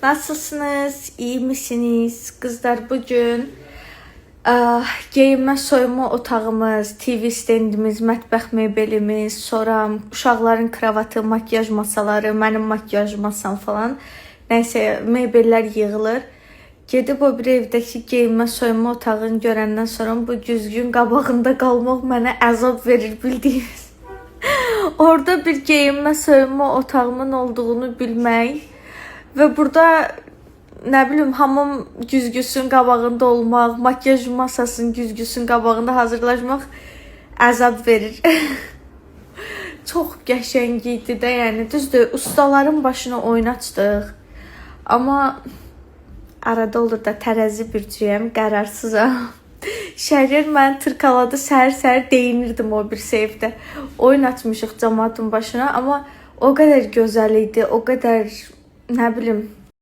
Nasılsınız? İyi misiniz? Kızlar bugün geyinmə soyunma otağımız, TV standimiz, mətbəx mebelimiz, sonra uşaqların kravatı, makyaj masaları, mənim makyaj masam falan. Nəysə mebellər yığılır. Gedib o bir evdəki geyinmə soyunma otağını görəndən sonra bu güzgün qabağında qalmaq mənə əzab verir bildiyiniz. Orada bir geyinmə soyunma otağımın olduğunu bilmək və burada nə bilim hamam güzgüsün qabağında olmaq, makyaj masasının güzgüsün qabağında hazırlaşmaq əzab verir. Çox qəşəng idi də, yəni düzdür, ustaların başına oynatdıq. Amma arada olur da tərəzi bürcüyəm, qərarsızam. Şəhər məni tırkaladı, səhər-səhər deyinirdim o bir evdə. Oynatmışıq cəmaatın başına, amma o qədər gözəl idi, o qədər nə bilim